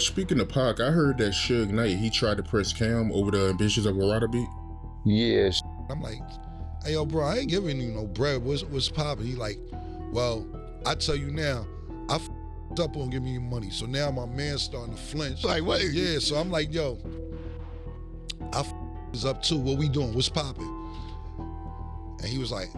Speaking of Pac, I heard that Suge Knight, he tried to press Cam over the Ambitionz Az Ridah beat. Yeah. I'm like, hey, yo, bro, I ain't giving you no bread. What's poppin'? He like, well, I tell you now, I f***ed up on giving you money. So now my man's starting to flinch. Like, what? Yeah, so I'm like, yo, I f***ed up too. What we doing? What's poppin'? And he was like,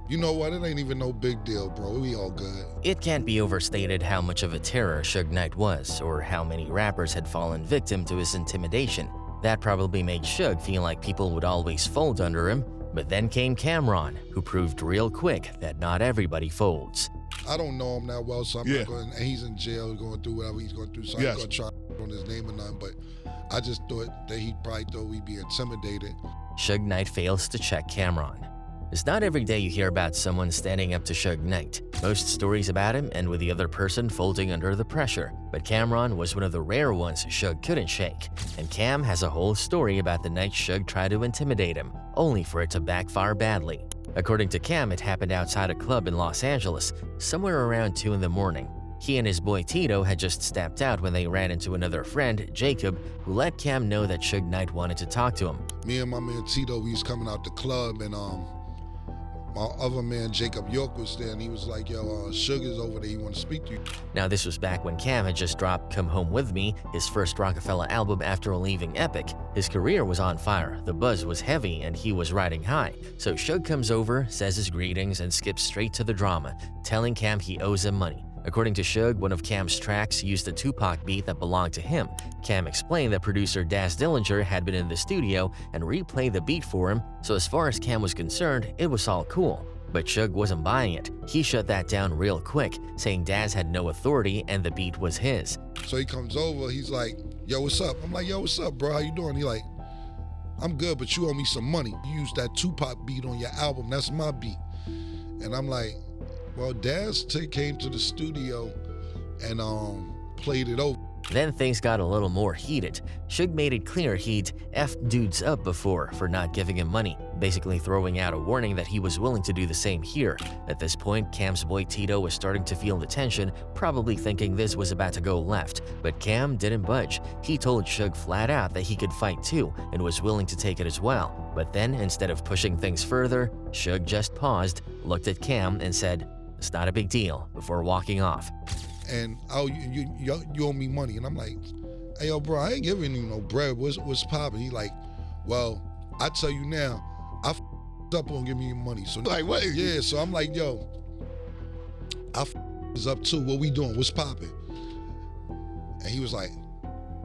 you know what? It ain't even no big deal, bro. We all good. It can't be overstated how much of a terror Suge Knight was, or how many rappers had fallen victim to his intimidation. That probably made Suge feel like people would always fold under him, but then came Cam'ron, who proved real quick that not everybody folds. I don't know him that well, so I'm not going, and he's in jail going through whatever he's going through, so I'm not going to try on his name or nothing, but I just thought that he probably thought we'd be intimidated. Suge Knight fails to check Cam'ron. It's not every day you hear about someone standing up to Suge Knight. Most stories about him end with the other person folding under the pressure, but Cam'ron was one of the rare ones Suge couldn't shake. And Cam has a whole story about the night Suge tried to intimidate him, only for it to backfire badly. According to Cam, it happened outside a club in Los Angeles, somewhere around 2 in the morning. He and his boy Tito had just stepped out when they ran into another friend, Jacob, who let Cam know that Suge Knight wanted to talk to him. Me and my man Tito, we was coming out the club, and my other man, Jacob York, was there, and he was like, yo, Sugar's over there, he want to speak to you. Now, this was back when Cam had just dropped Come Home With Me, his first Rockefeller album after leaving Epic. His career was on fire, the buzz was heavy, and he was riding high. So Suge comes over, says his greetings, and skips straight to the drama, telling Cam he owes him money. According to Suge, one of Cam's tracks used a Tupac beat that belonged to him. Cam explained that producer Daz Dillinger had been in the studio and replayed the beat for him, so as far as Cam was concerned, it was all cool. But Suge wasn't buying it. He shut that down real quick, saying Daz had no authority and the beat was his. So he comes over, he's like, yo, what's up? I'm like, yo, what's up, bro? How you doing? He like, I'm good, but you owe me some money. You used that Tupac beat on your album, that's my beat. And I'm like, well, Daz came to the studio and played it over. Then things got a little more heated. Suge made it clear he'd effed dudes up before for not giving him money, basically throwing out a warning that he was willing to do the same here. At this point, Cam's boy Tito was starting to feel the tension, probably thinking this was about to go left, but Cam didn't budge. He told Suge flat out that he could fight too and was willing to take it as well. But then, instead of pushing things further, Suge just paused, looked at Cam and said, "It's not a big deal," before walking off. And you owe me money. And I'm like, hey, yo, bro, I ain't giving you no bread. What's poppin'? He like, well, I tell you now, I f***ed up on giving you money. So like, what? Yeah, so I'm like, yo, I f***ed up too. What we doing? What's poppin'? And he was like,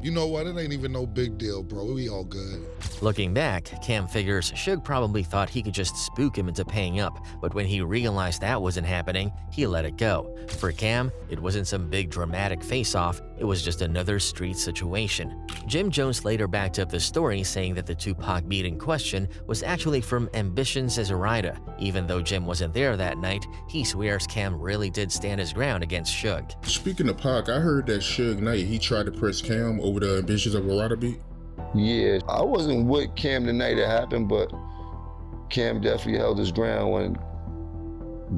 you know what? It ain't even no big deal, bro. We all good. Looking back, Cam figures Suge probably thought he could just spook him into paying up, but when he realized that wasn't happening, he let it go. For Cam, it wasn't some big dramatic face-off, it was just another street situation. Jim Jones later backed up the story, saying that the Tupac beat in question was actually from Ambitionz Az. Even though Jim wasn't there that night, he swears Cam really did stand his ground against Suge. Speaking of Pac, I heard that Suge Knight, he tried to press Cam over the Ambitionz Az Ridah beat. Yeah, I wasn't with Cam the night it happened, but Cam definitely held his ground when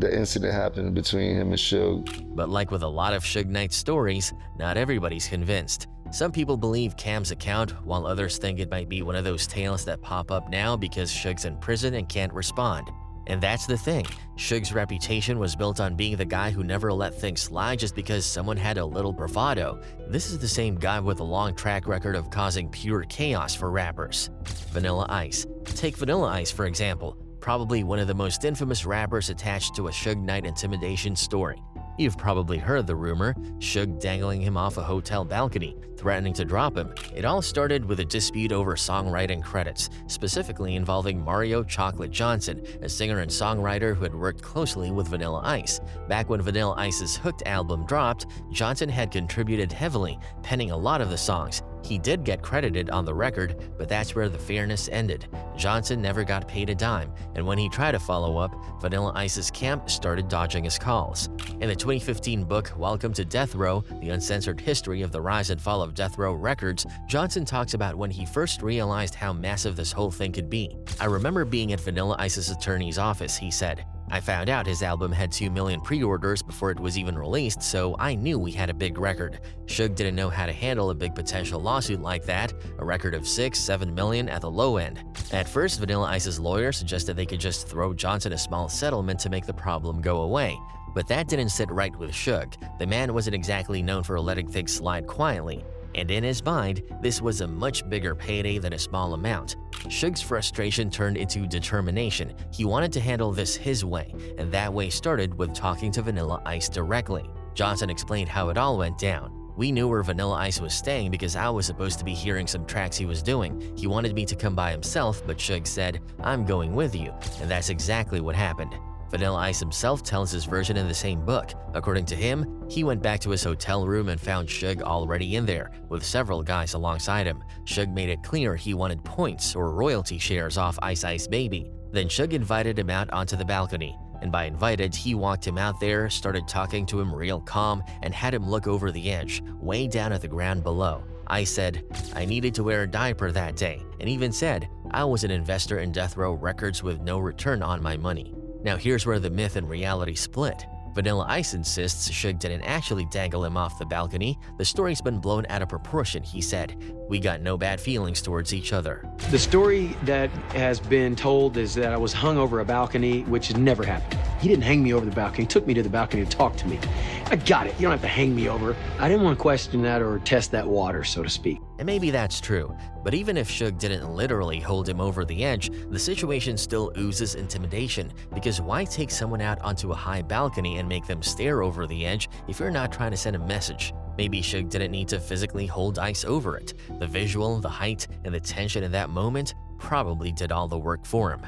the incident happened between him and Suge. But like with a lot of Suge Knight stories, not everybody's convinced. Some people believe Cam's account, while others think it might be one of those tales that pop up now because Suge's in prison and can't respond. And that's the thing, Suge's reputation was built on being the guy who never let things slide just because someone had a little bravado. This is the same guy with a long track record of causing pure chaos for rappers. Vanilla Ice. Take Vanilla Ice for example, probably one of the most infamous rappers attached to a Suge Knight intimidation story. You've probably heard the rumor, Suge dangling him off a hotel balcony, threatening to drop him. It all started with a dispute over songwriting credits, specifically involving Mario "Chocolate" Johnson, a singer and songwriter who had worked closely with Vanilla Ice. Back when Vanilla Ice's Hooked album dropped, Johnson had contributed heavily, penning a lot of the songs. He did get credited on the record, but that's where the fairness ended. Johnson never got paid a dime, and when he tried to follow up, Vanilla Ice's camp started dodging his calls. In the 2015 book Welcome to Death Row, The Uncensored History of the Rise and Fall of Death Row Records, Johnson talks about when he first realized how massive this whole thing could be. "I remember being at Vanilla Ice's attorney's office," he said. I found out his album had 2 million pre-orders before it was even released, so I knew we had a big record. Suge didn't know how to handle a big potential lawsuit like that, a record of 6-7 million at the low end. At first, Vanilla Ice's lawyer suggested they could just throw Johnson a small settlement to make the problem go away. But that didn't sit right with Suge. The man wasn't exactly known for letting things slide quietly. And in his mind, this was a much bigger payday than a small amount. Suge's frustration turned into determination. He wanted to handle this his way, and that way started with talking to Vanilla Ice directly. Johnson explained how it all went down. We knew where Vanilla Ice was staying because I was supposed to be hearing some tracks he was doing. He wanted me to come by himself, but Suge said, "I'm going with you," and that's exactly what happened. Vanilla Ice himself tells his version in the same book. According to him, he went back to his hotel room and found Suge already in there, with several guys alongside him. Suge made it clear he wanted points or royalty shares off Ice Ice Baby. Then Suge invited him out onto the balcony. And by invited, he walked him out there, started talking to him real calm, and had him look over the edge, way down at the ground below. Ice said, "I needed to wear a diaper that day," and even said, "I was an investor in Death Row Records with no return on my money." Now here's where the myth and reality split. Vanilla Ice insists Suge didn't actually dangle him off the balcony. The story's been blown out of proportion, he said. "We got no bad feelings towards each other." The story that has been told is that I was hung over a balcony, which has never happened. He didn't hang me over the balcony. He took me to the balcony to talk to me. I got it. You don't have to hang me over. I didn't want to question that or test that water, so to speak. And maybe that's true, but even if Suge didn't literally hold him over the edge, the situation still oozes intimidation, because why take someone out onto a high balcony and make them stare over the edge if you're not trying to send a message? Maybe Suge didn't need to physically hold Ice over it. The visual, the height, and the tension in that moment probably did all the work for him.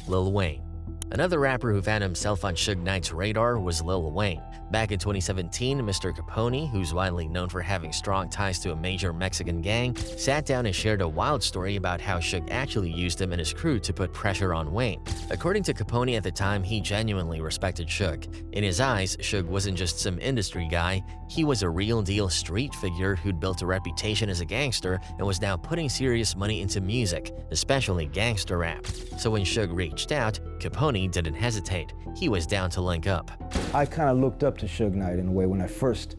Lil Wayne. Another rapper who found himself on Suge Knight's radar was Lil Wayne. Back in 2017, Mr. Capone, who's widely known for having strong ties to a major Mexican gang, sat down and shared a wild story about how Suge actually used him and his crew to put pressure on Wayne. According to Capone at the time, he genuinely respected Suge. In his eyes, Suge wasn't just some industry guy, he was a real-deal street figure who'd built a reputation as a gangster and was now putting serious money into music, especially gangster rap. So when Suge reached out, Capone didn't hesitate. He was down to link up. I kind of looked up to Suge Knight in a way when I first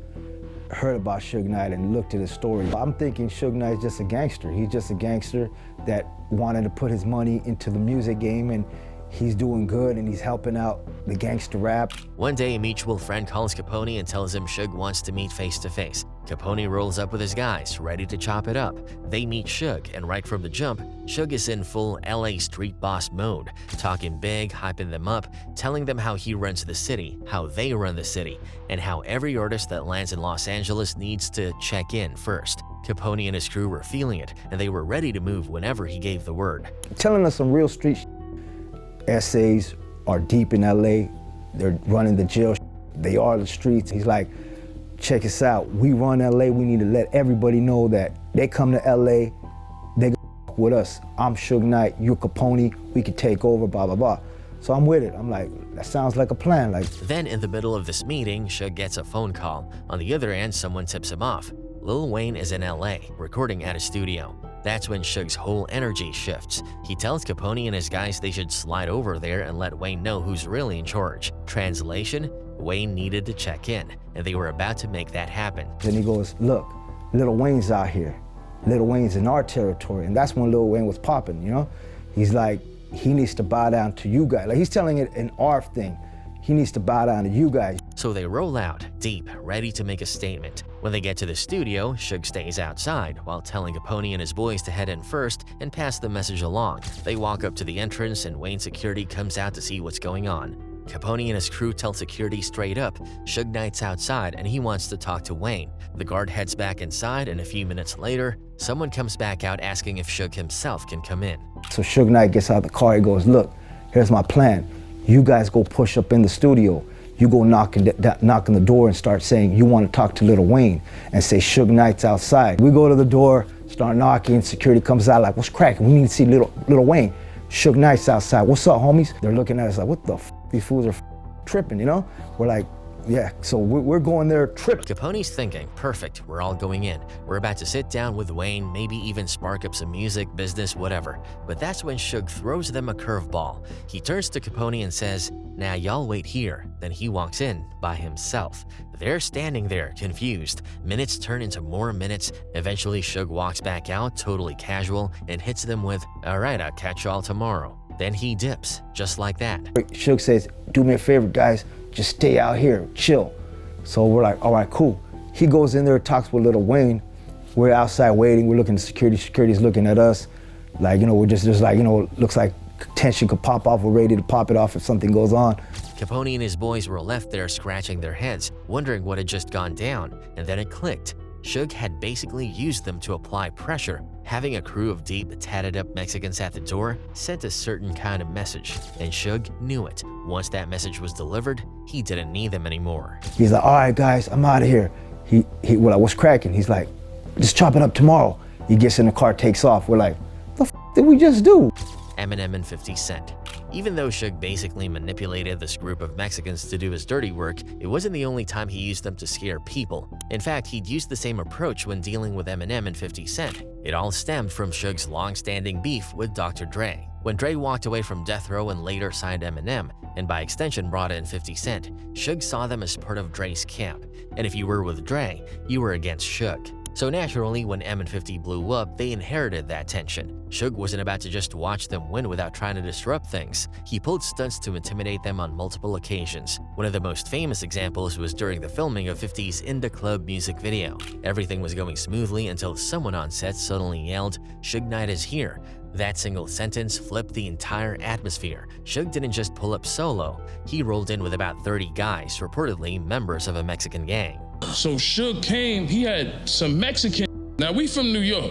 heard about Suge Knight and looked at his story. I'm thinking Suge Knight's just a gangster. He's just a gangster that wanted to put his money into the music game, and he's doing good and he's helping out the gangster rap. One day, a mutual friend calls Capone and tells him Suge wants to meet face to face. Capone rolls up with his guys, ready to chop it up. They meet Suge, and right from the jump, Suge is in full LA street boss mode, talking big, hyping them up, telling them how he runs the city, how they run the city, and how every artist that lands in Los Angeles needs to check in first. Capone and his crew were feeling it, and they were ready to move whenever he gave the word. Telling us some real street essays are deep in LA. They're running the jail. They are the streets. He's like, check us out. We run LA. We need to let everybody know that they come to LA, they go with us. I'm Suge Knight, you're Capone, we can take over, blah, blah, blah. So I'm with it. I'm like, that sounds like a plan. Then in the middle of this meeting, Suge gets a phone call. On the other end, someone tips him off. Lil Wayne is in LA, recording at a studio. That's when Suge's whole energy shifts. He tells Capone and his guys they should slide over there and let Wayne know who's really in charge. Translation, Wayne needed to check in, and they were about to make that happen. Then he goes, look, Lil Wayne's out here. Lil Wayne's in our territory. And that's when Lil Wayne was popping, you know? He's like, he needs to bow down to you guys. Like, he's telling it an ARF thing. He needs to bow down to you guys. So they roll out, deep, ready to make a statement. When they get to the studio, Suge stays outside while telling Capone and his boys to head in first and pass the message along. They walk up to the entrance and Wayne's security comes out to see what's going on. Capone and his crew tell security straight up, Suge Knight's outside and he wants to talk to Wayne. The guard heads back inside, and a few minutes later, someone comes back out asking if Suge himself can come in. So Suge Knight gets out of the car, he goes, look, here's my plan. You guys go push up in the studio. You go knock on the door and start saying you want to talk to Lil Wayne and say Suge Knight's outside. We go to the door, start knocking, security comes out like, what's cracking? We need to see Lil Wayne. Suge Knight's outside. What's up, homies? They're looking at us like, what the f? These fools are tripping, you know? We're like, Yeah, so we're going there tripping. Capone's thinking, perfect, we're all going in. We're about to sit down with Wayne, maybe even spark up some music, business, whatever. But that's when Suge throws them a curveball. He turns to Capone and says, "Now y'all wait here." Then he walks in by himself. They're standing there, confused. Minutes turn into more minutes. Eventually, Suge walks back out, totally casual, and hits them with, "All right, I'll catch y'all tomorrow." Then he dips, just like that. Suge says, "Do me a favor, guys, just stay out here, chill." So we're like, all right, cool. He goes in there, talks with Lil Wayne. We're outside waiting, we're looking at security, security's looking at us. Like, you know, we're just like, you know, looks like tension could pop off, we're ready to pop it off if something goes on. Capone and his boys were left there scratching their heads, wondering what had just gone down, and then it clicked. Suge had basically used them to apply pressure. Having a crew of deep, tatted-up Mexicans at the door sent a certain kind of message, and Suge knew it. Once that message was delivered, he didn't need them anymore. He's like, all right, guys, I'm out of here. We're like, what's cracking? He's like, just chop it up tomorrow. He gets in the car, takes off. We're like, the f did we just do? Eminem and 50 Cent. Even though Suge basically manipulated this group of Mexicans to do his dirty work, it wasn't the only time he used them to scare people. In fact, he'd used the same approach when dealing with Eminem and 50 Cent. It all stemmed from Suge's long-standing beef with Dr. Dre. When Dre walked away from death row and later signed Eminem, and by extension brought in 50 Cent, Suge saw them as part of Dre's camp. And if you were with Dre, you were against Suge. So naturally, when M and 50 blew up, they inherited that tension. Suge wasn't about to just watch them win without trying to disrupt things. He pulled stunts to intimidate them on multiple occasions. One of the most famous examples was during the filming of 50's In Da Club music video. Everything was going smoothly until someone on set suddenly yelled, "Suge Knight is here." That single sentence flipped the entire atmosphere. Suge didn't just pull up solo. He rolled in with about 30 guys, reportedly members of a Mexican gang. So Suge came, he had some Mexican. Now we from New York.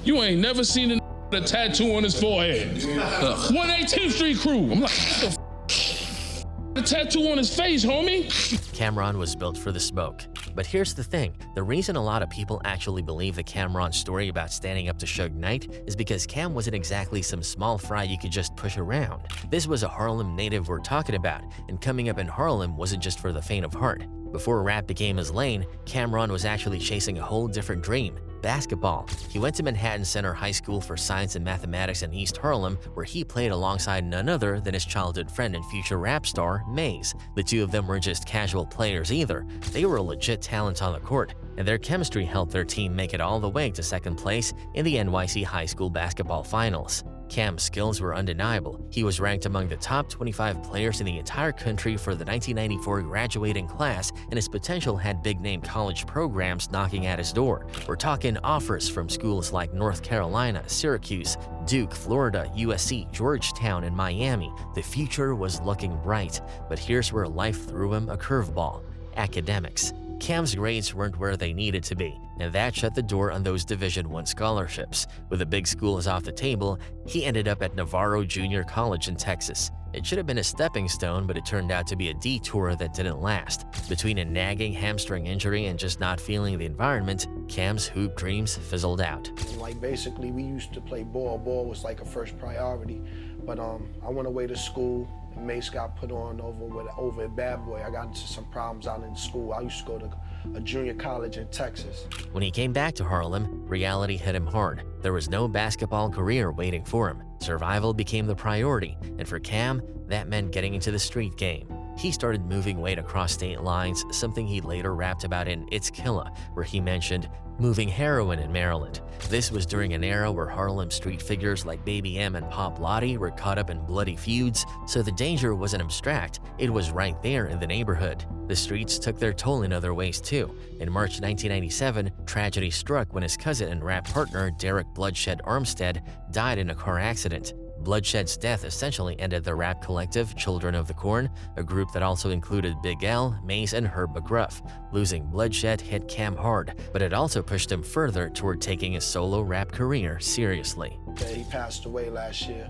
You ain't never seen a with a tattoo on his forehead. 118th Street crew. I'm like, what the a tattoo on his face, homie. Cameron was built for the smoke. But here's the thing, the reason a lot of people actually believe the Cameron story about standing up to Suge Knight is because Cam wasn't exactly some small fry you could just push around. This was a Harlem native we're talking about, and coming up in Harlem wasn't just for the faint of heart. Before rap became his lane, Cameron was actually chasing a whole different dream: basketball. He went to Manhattan Center High School for Science and Mathematics in East Harlem, where he played alongside none other than his childhood friend and future rap star, Maze. The two of them weren't just casual players either. They were a legit talent on the court, and their chemistry helped their team make it all the way to second place in the NYC High School Basketball Finals. Cam's skills were undeniable. He was ranked among the top 25 players in the entire country for the 1994 graduating class, and his potential had big-name college programs knocking at his door. We're talking offers from schools like North Carolina, Syracuse, Duke, Florida, USC, Georgetown, and Miami. The future was looking bright, but here's where life threw him a curveball: academics. Cam's grades weren't where they needed to be, and that shut the door on those Division I scholarships. With the big schools off the table, he ended up at Navarro Junior College in Texas. It should have been a stepping stone, but it turned out to be a detour that didn't last. Between a nagging hamstring injury and just not feeling the environment, Cam's hoop dreams fizzled out. Like basically, we used to play ball. Ball was like a first priority, but I went away to school. Mace got put on over at Bad Boy. I got into some problems out in school. I used to go to a junior college in Texas. When he came back to Harlem, reality hit him hard. There was no basketball career waiting for him. Survival became the priority, and for Cam, that meant getting into the street game. He started moving weight across state lines, something he later rapped about in It's Killa, where he mentioned moving heroin in Maryland. This was during an era where Harlem street figures like Baby M and Pop Lottie were caught up in bloody feuds, so the danger wasn't abstract, it was right there in the neighborhood. The streets took their toll in other ways too. In March 1997, tragedy struck when his cousin and rap partner Derek Bloodshed Armstead died in a car accident. Bloodshed's death essentially ended the rap collective Children of the Corn, a group that also included Big L, Maze, and Herb McGruff. Losing Bloodshed hit Cam hard, but it also pushed him further toward taking a solo rap career seriously. He passed away last year,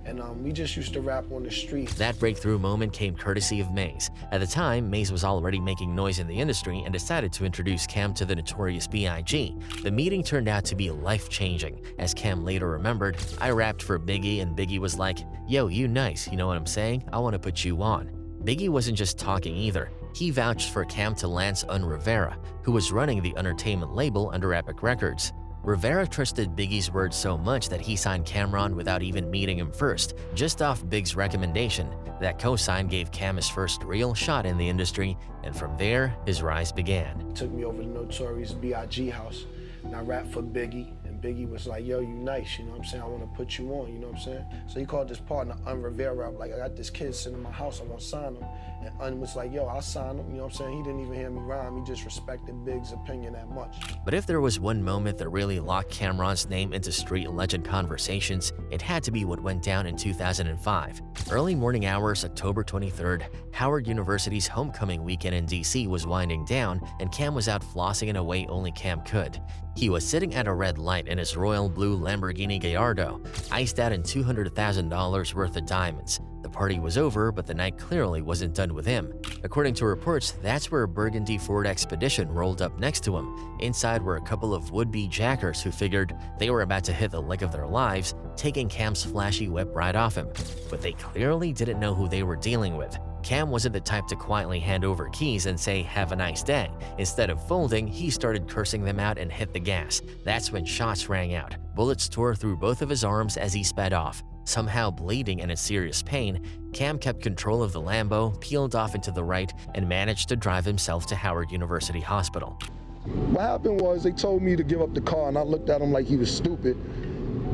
and we just used to rap on the street. That breakthrough moment came courtesy of Maze. At the time, Maze was already making noise in the industry and decided to introduce Cam to the Notorious B.I.G. The meeting turned out to be life-changing. As Cam later remembered, "I rapped for Biggie and Biggie was like, 'Yo, you nice, you know what I'm saying? I want to put you on.'" Biggie wasn't just talking either. He vouched for Cam to Lance Rivera, who was running the entertainment label under Epic Records. Rivera trusted Biggie's word so much that he signed Cam'ron without even meeting him first, just off Big's recommendation. That cosign gave Cam his first real shot in the industry, and from there, his rise began. Took me over to Notorious B.I.G. house, and I rapped for Biggie, and Biggie was like, yo, you nice, you know what I'm saying? I want to put you on, you know what I'm saying? So he called this partner, Rivera, up, like, I got this kid sitting in my house, I want to sign him. And Un was like, yo, I'll sign him, you know what I'm saying? He didn't even hear me rhyme, he just respected Big's opinion that much. But if there was one moment that really locked Cam'ron's name into street legend conversations, it had to be what went down in 2005. Early morning hours, October 23rd, Howard University's homecoming weekend in DC was winding down, and Cam was out flossing in a way only Cam could. He was sitting at a red light in his royal blue Lamborghini Gallardo, iced out in $200,000 worth of diamonds. The party was over, but the night clearly wasn't done with him. According to reports, that's where a burgundy Ford Expedition rolled up next to him. Inside were a couple of would-be jackers who figured they were about to hit the lick of their lives, taking Cam's flashy whip right off him. But they clearly didn't know who they were dealing with. Cam wasn't the type to quietly hand over keys and say, "Have a nice day." Instead of folding, he started cursing them out and hit the gas. That's when shots rang out. Bullets tore through both of his arms as he sped off. Somehow bleeding and in serious pain, Cam kept control of the Lambo, peeled off into the right, and managed to drive himself to Howard University Hospital. What happened was they told me to give up the car, and I looked at him like he was stupid,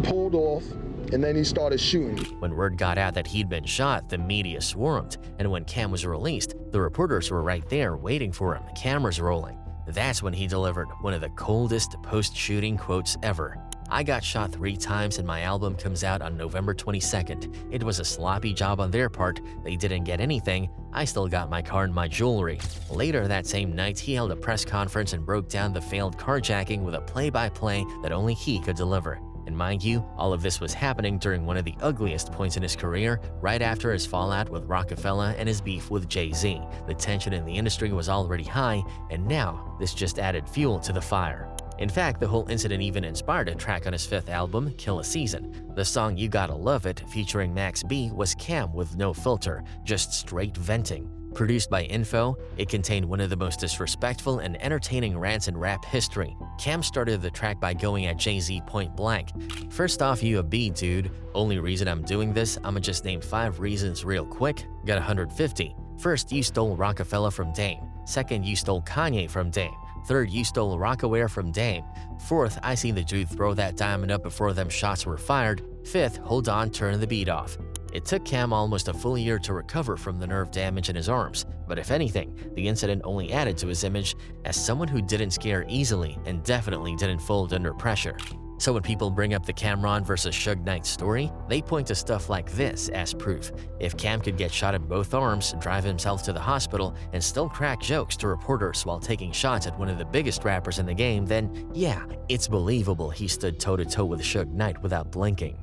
pulled off, and then he started shooting. When word got out that he'd been shot, the media swarmed, and when Cam was released, the reporters were right there waiting for him, cameras rolling. That's when he delivered one of the coldest post-shooting quotes ever. "I got shot 3 times and my album comes out on November 22nd. It was a sloppy job on their part. They didn't get anything. I still got my car and my jewelry." Later that same night, he held a press conference and broke down the failed carjacking with a play-by-play that only he could deliver. And mind you, all of this was happening during one of the ugliest points in his career, right after his fallout with Rockefeller and his beef with Jay-Z. The tension in the industry was already high, and now this just added fuel to the fire. In fact, the whole incident even inspired a track on his 5th album, Kill a Season. The song You Gotta Love It, featuring Max B, was Cam with no filter, just straight venting. Produced by Info, it contained one of the most disrespectful and entertaining rants in rap history. Cam started the track by going at Jay-Z point blank. "First off, you a B, dude. Only reason I'm doing this, I'ma just name 5 reasons real quick. Got 150. First, you stole Rockefeller from Dame. Second, you stole Kanye from Dame. Third, you stole Rockaware from Dame. Fourth, I seen the dude throw that diamond up before them shots were fired. Fifth, hold on, turn the beat off." It took Cam almost a full year to recover from the nerve damage in his arms, but if anything, the incident only added to his image as someone who didn't scare easily and definitely didn't fold under pressure. So when people bring up the Cam'ron vs. Suge Knight story, they point to stuff like this as proof. If Cam could get shot in both arms, drive himself to the hospital, and still crack jokes to reporters while taking shots at one of the biggest rappers in the game, then yeah, it's believable he stood toe-to-toe with Suge Knight without blinking.